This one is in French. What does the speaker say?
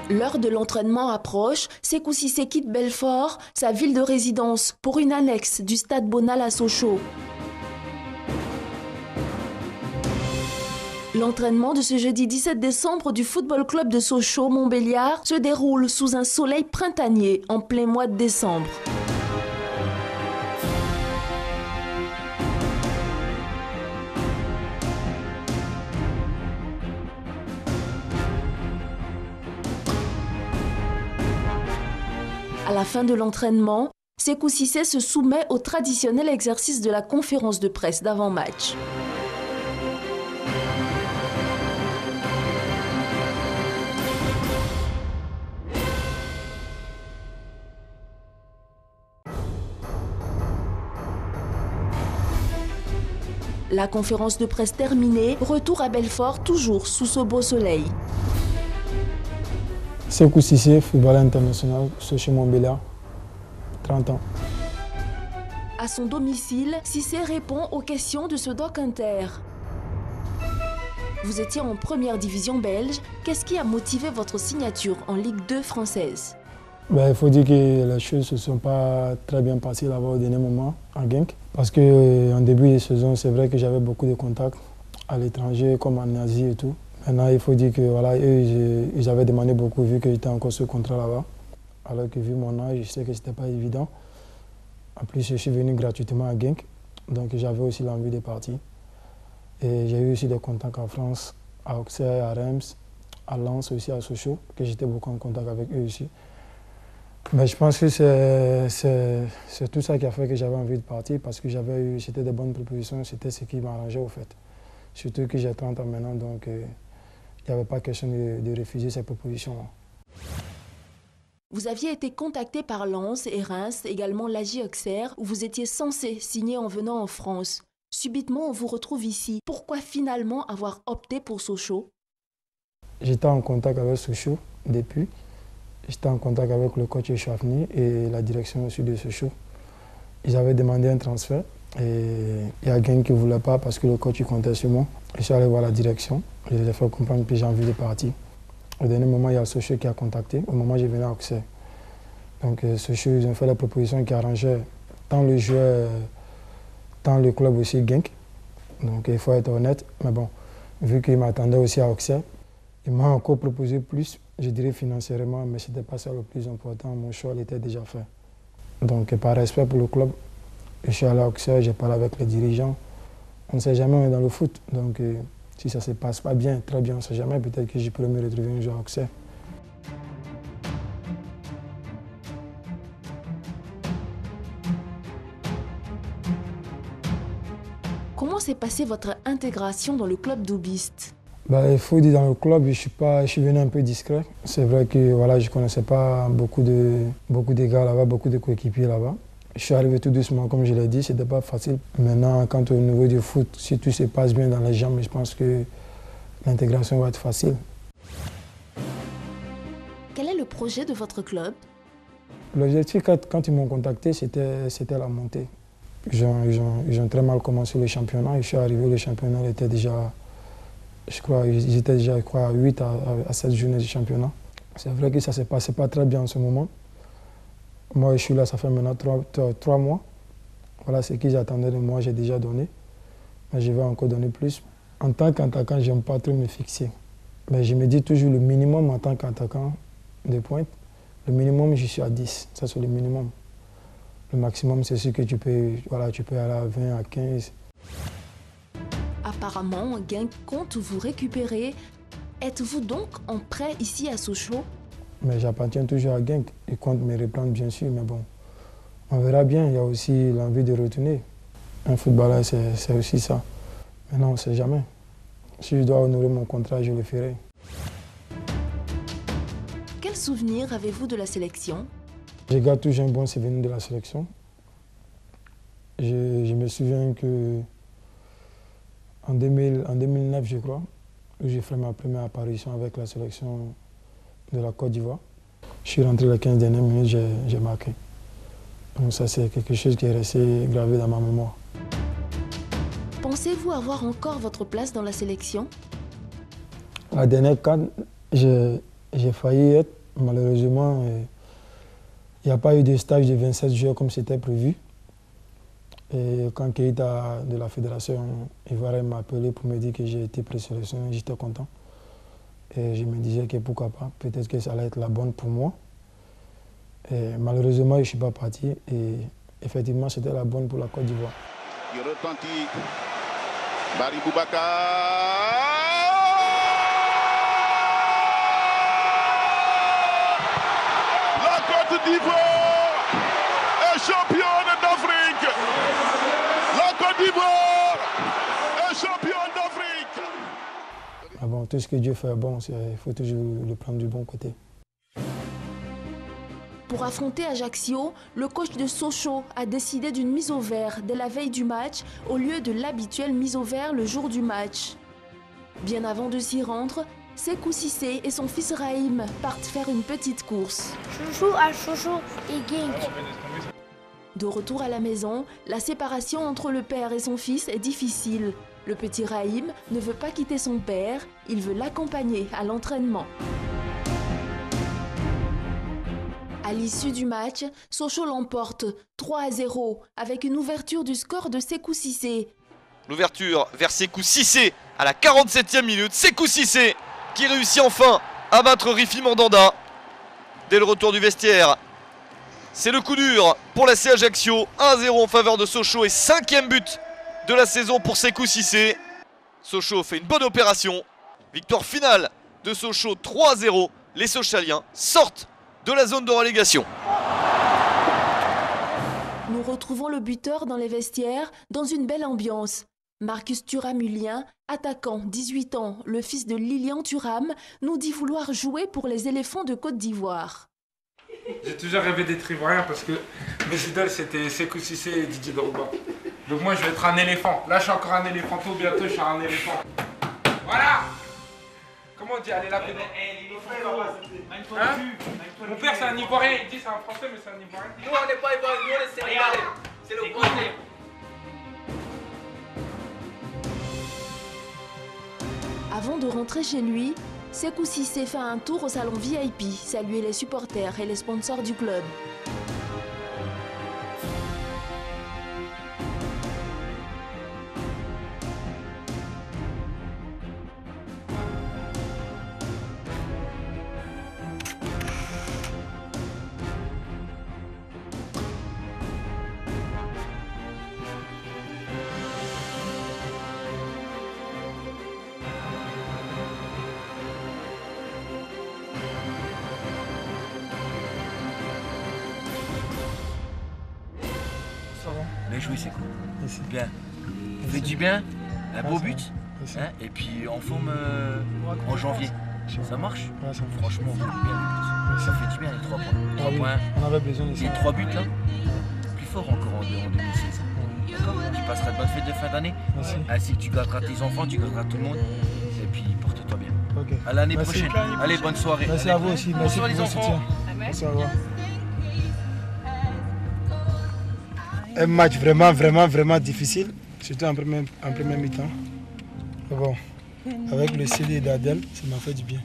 L'heure de l'entraînement approche, Sékou Cissé quitte Belfort, sa ville de résidence, pour une annexe du stade Bonal à Sochaux. L'entraînement de ce jeudi 17 décembre du Football Club de Sochaux-Montbéliard se déroule sous un soleil printanier en plein mois de décembre. À la fin de l'entraînement, Sékou Cissé se soumet au traditionnel exercice de la conférence de presse d'avant-match. La conférence de presse terminée, retour à Belfort, toujours sous ce beau soleil. Sékou Cissé, footballeur international, Sochaux-Montbéliard, 30 ans. À son domicile, Cissé répond aux questions de ce Doc Inter. Vous étiez en première division belge. Qu'est-ce qui a motivé votre signature en Ligue 2 française? Il faut dire que les choses ne se sont pas très bien passées là-bas au dernier moment à Genk. Parce qu'en début de saison, c'est vrai que j'avais beaucoup de contacts à l'étranger, comme en Asie et tout. Maintenant, il faut dire que voilà, eux, ils avaient demandé beaucoup vu que j'étais encore sous contrat là-bas. Alors que vu mon âge, je sais que ce n'était pas évident. En plus, je suis venu gratuitement à Genk, donc j'avais aussi l'envie de partir. Et j'ai eu aussi des contacts en France, à Auxerre, à Reims, à Lens, aussi à Sochaux, que j'étais beaucoup en contact avec eux aussi. Mais je pense que c'est tout ça qui a fait que j'avais envie de partir, parce que c'était des bonnes propositions, c'était ce qui m'arrangeait au fait. Surtout que j'ai 30 ans maintenant, donc il n'y avait pas question de refuser ces propositions-là. Vous aviez été contacté par Lens et Reims, également l'AJ Auxerre, où vous étiez censé signer en venant en France. Subitement, on vous retrouve ici. Pourquoi finalement avoir opté pour Sochaux? J'étais en contact avec Sochaux depuis. J'étais en contact avec le coach Chafny et la direction aussi de Sochaux. Ils avaient demandé un transfert et il y a quelqu'un qui ne voulait pas parce que le coach comptait sur moi. Je suis allé voir la direction, je les ai fait comprendre que j'ai envie de partir. Au dernier moment, il y a Sochaux qui a contacté, au moment où je venais à Auxerre. Donc Sochaux, ils ont fait la proposition qui arrangeait tant le joueur, tant le club aussi Genk. Donc il faut être honnête, mais bon, vu qu'ils m'attendaient aussi à Auxerre, ils m'ont encore proposé plus, je dirais financièrement, mais ce n'était pas ça le plus important, mon choix était déjà fait. Donc par respect pour le club, je suis allé à Auxerre, j'ai parlé avec les dirigeants. On ne sait jamais, on est dans le foot, donc si ça ne se passe pas bien, très bien, on ne sait jamais, peut-être que je pourrais me retrouver un jour à Auxerre. Comment s'est passée votre intégration dans le club doubiste? Il faut dire dans le club, je suis venu un peu discret. C'est vrai que voilà, je ne connaissais pas beaucoup de gars là-bas, beaucoup de coéquipiers là-bas. Je suis arrivé tout doucement, comme je l'ai dit, ce n'était pas facile. Maintenant, quand au niveau du foot, si tout se passe bien dans les jambes, je pense que l'intégration va être facile. Quel est le projet de votre club? L'objectif, quand ils m'ont contacté, c'était la montée. Ils ont très mal commencé le championnat. Je suis arrivé, le championnat était déjà... ils étaient déjà, à 8 à 7 journées du championnat. C'est vrai que ça ne se passait pas très bien en ce moment. Moi, je suis là, ça fait maintenant 3 mois. Voilà ce qu'ils attendaient de moi, j'ai déjà donné. Mais je vais encore donner plus. En tant qu'attaquant, je n'aime pas trop me fixer. Mais je me dis toujours le minimum en tant qu'attaquant de pointe. Le minimum, je suis à 10. Ça, c'est le minimum. Le maximum, c'est ce que tu peux aller à 20, à 15. Apparemment, Genk compte vous récupérer. Êtes-vous donc en prêt ici à Sochaux? Mais j'appartiens toujours à Genk. Ils comptent me reprendre, bien sûr, mais bon, on verra bien. Il y a aussi l'envie de retourner. Un footballeur, c'est aussi ça. Mais non, on ne sait jamais. Si je dois honorer mon contrat, je le ferai. Quel souvenir avez-vous de la sélection? Je garde toujours un bon souvenir de la sélection. Je me souviens que en 2009, je crois, où j'ai fait ma première apparition avec la sélection de la Côte d'Ivoire. Je suis rentré les 15 dernières minutes, j'ai marqué. Donc ça, c'est quelque chose qui est resté gravé dans ma mémoire. Pensez-vous avoir encore votre place dans la sélection? La dernière CAN, j'ai J'ai failli être, malheureusement, il n'y a pas eu de stage de 27 joueurs comme c'était prévu. Et quand Keita de la fédération ivoirienne m'a appelé pour me dire que j'ai été présélectionné, j'étais content. Et je me disais que pourquoi pas, peut-être que ça allait être la bonne pour moi. Et malheureusement, je ne suis pas parti. Et effectivement, c'était la bonne pour la Côte d'Ivoire. Il retentit. Barry Boubacar. La Côte d'Ivoire est championne d'Afrique. La Côte d'Ivoire est championne d'Afrique. Ah bon, tout ce que Dieu fait bon, il faut toujours le prendre du bon côté. Pour affronter Ajaccio, le coach de Sochaux a décidé d'une mise au vert dès la veille du match au lieu de l'habituelle mise au vert le jour du match. Bien avant de s'y rendre, Sékou Cissé et son fils Raïm partent faire une petite course. Chouchou à Chouchou et Genk. De retour à la maison, la séparation entre le père et son fils est difficile. Le petit Raïm ne veut pas quitter son père, il veut l'accompagner à l'entraînement. À l'issue du match, Sochaux l'emporte 3-0 avec une ouverture du score de Sékou Cissé. L'ouverture vers Sékou Cissé à la 47e minute. Sékou Cissé qui réussit enfin à battre Rifi Mandanda. Dès le retour du vestiaire, c'est le coup dur pour l'AC Ajaccio. 1-0 en faveur de Sochaux et 5e but de la saison pour Sékou Cissé. Sochaux fait une bonne opération. Victoire finale de Sochaux 3-0. Les Sochaliens sortent de la zone de relégation. Nous retrouvons le buteur dans les vestiaires dans une belle ambiance. Marcus Thuram-Hulien, attaquant, 18 ans, le fils de Lilian Thuram, nous dit vouloir jouer pour les éléphants de Côte d'Ivoire. J'ai toujours rêvé d'être ivoirien parce que mes idoles c'était Sékou Cissé et Didier Drogba. Donc moi je vais être un éléphant. Là je suis encore un éléphant, tout bientôt je suis un éléphant. Voilà. Comment on dit aller la pédale? Hein? Mon père c'est un Ivoirien, il dit c'est un Français mais c'est un Ivoirien. Nous on n'est pas Ivoiriens, nous on est Sénégalais. C'est le contraire. Avant de rentrer chez lui, Sékou Cissé fait un tour au salon VIP, saluer les supporters et les sponsors du club. Bien joué, c'est cool. Merci. Bien. Fait du bien, un beau but. Merci. Hein, et puis en forme en janvier. Ça marche? Ouais, ça marche. Franchement, on fait bien le but. Ça fait du bien les 3 points. 3 oui, points. on avait besoin de ça. Les 3 buts là, plus fort encore en 2016. D'accord? Tu passeras de bonnes fêtes de fin d'année. Merci. Ainsi que tu garderas tes enfants, tu garderas tout le monde. Et puis porte-toi bien. Ok. À l'année Merci. prochaine. Allez, bonne soirée. Merci à vous aussi. Merci Bonsoir pour les votre enfants. soutien. Merci, au revoir. Un match vraiment difficile, surtout en première mi-temps. Mais bon, avec le CD d'Adèle, ça m'a fait du bien.